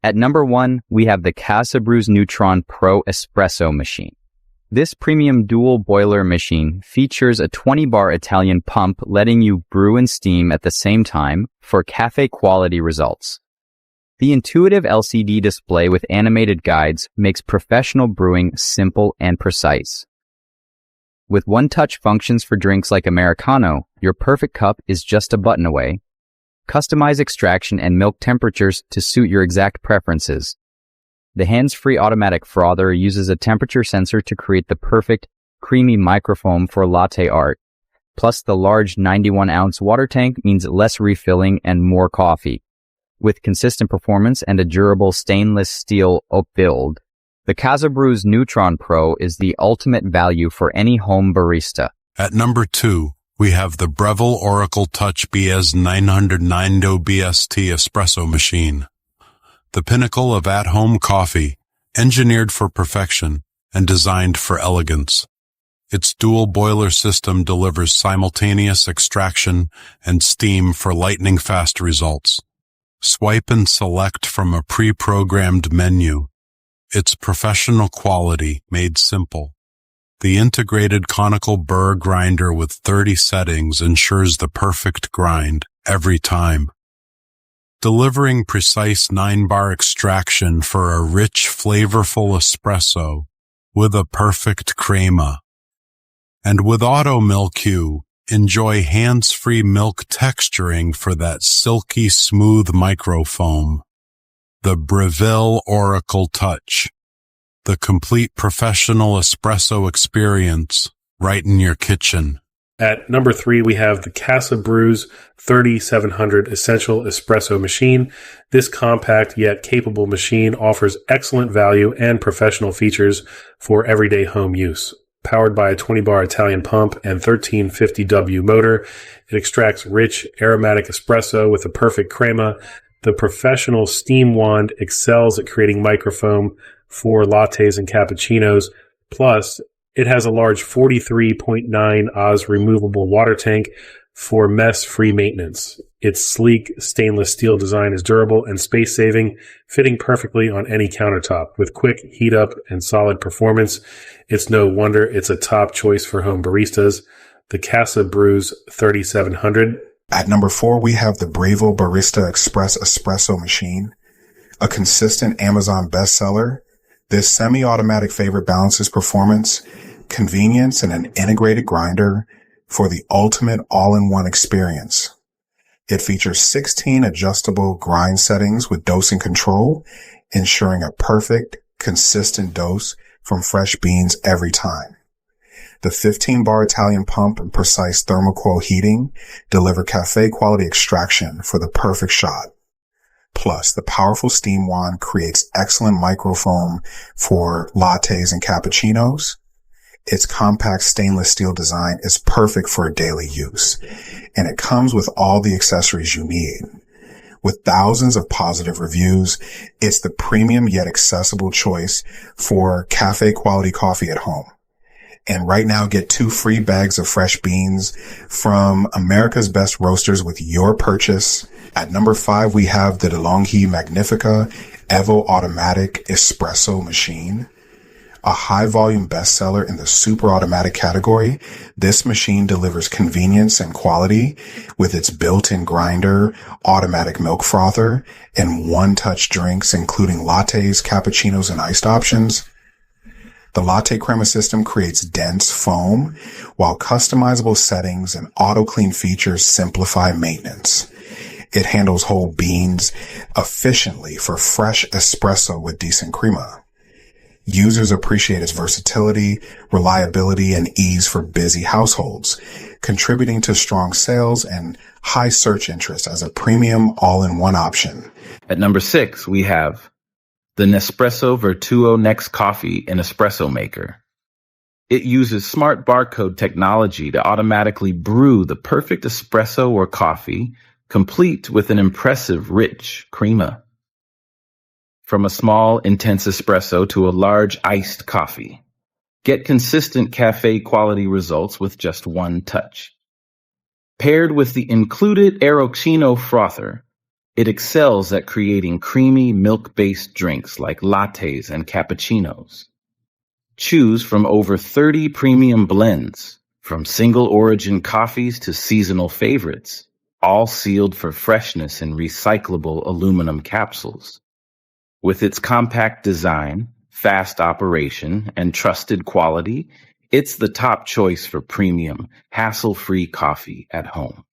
At number 1, we have the Casabrews Neutron Pro Espresso machine. This premium dual boiler machine features a 20-bar Italian pump letting you brew and steam at the same time for cafe-quality results. The intuitive LCD display with animated guides makes professional brewing simple and precise. With one-touch functions for drinks like Americano, your perfect cup is just a button away. Customize extraction and milk temperatures to suit your exact preferences. The hands-free automatic frother uses a temperature sensor to create the perfect, creamy microfoam for latte art. Plus, the large 91-ounce water tank means less refilling and more coffee. With consistent performance and a durable stainless steel oak build, the Casabrews Neutron Pro is the ultimate value for any home barista. At number 2, we have the Breville Oracle Touch BS 909 BST espresso machine. The pinnacle of at-home coffee, engineered for perfection and designed for elegance. Its dual boiler system delivers simultaneous extraction and steam for lightning-fast results. Swipe and select from a pre-programmed menu. It's professional quality made simple. The integrated conical burr grinder with 30 settings ensures the perfect grind every time. Delivering precise 9-bar extraction for a rich, flavorful espresso with a perfect crema. And with Auto Milk U, enjoy hands-free milk texturing for that silky smooth microfoam. The Breville Oracle Touch. The complete professional espresso experience right in your kitchen. At number 3, we have the Casabrews 3700 Essential Espresso Machine. This compact yet capable machine offers excellent value and professional features for everyday home use. Powered by a 20-bar Italian pump and 1350W motor, it extracts rich, aromatic espresso with a perfect crema. The professional steam wand excels at creating microfoam for lattes and cappuccinos. Plus, it has a large 43.9 Oz removable water tank for mess-free maintenance. Its sleek stainless steel design is durable and space-saving, fitting perfectly on any countertop. With quick heat-up and solid performance, it's no wonder it's a top choice for home baristas. The Casabrews 3700. At number 4, we have the Breville Barista Express Espresso Machine, a consistent Amazon bestseller. This semi-automatic favorite balances performance, convenience, and an integrated grinder for the ultimate all-in-one experience. It features 16 adjustable grind settings with dosing control, ensuring a perfect, consistent dose from fresh beans every time. The 15-bar Italian pump and precise thermocoil heating deliver cafe-quality extraction for the perfect shot. Plus, the powerful steam wand creates excellent microfoam for lattes and cappuccinos. Its compact stainless steel design is perfect for daily use, and it comes with all the accessories you need. With thousands of positive reviews, it's the premium yet accessible choice for cafe-quality coffee at home. And right now, get 2 free bags of fresh beans from America's Best Roasters with your purchase. At number 5, we have the DeLonghi Magnifica Evo Automatic Espresso Machine. A high-volume bestseller in the super automatic category, this machine delivers convenience and quality with its built-in grinder, automatic milk frother, and one-touch drinks including lattes, cappuccinos, and iced options. The latte crema system creates dense foam, while customizable settings and auto-clean features simplify maintenance. It handles whole beans efficiently for fresh espresso with decent crema. Users appreciate its versatility, reliability, and ease for busy households, contributing to strong sales and high search interest as a premium all-in-one option. At number 6, we have the Nespresso Vertuo Next Coffee and Espresso Maker. It uses smart barcode technology to automatically brew the perfect espresso or coffee, complete with an impressive rich crema. From a small, intense espresso to a large iced coffee, get consistent cafe-quality results with just one touch. Paired with the included Aeroccino frother, It excels at creating creamy milk-based drinks like lattes and cappuccinos. Choose from over 30 premium blends, from single-origin coffees to seasonal favorites, all sealed for freshness in recyclable aluminum capsules. With its compact design, fast operation, and trusted quality, it's the top choice for premium, hassle-free coffee at home.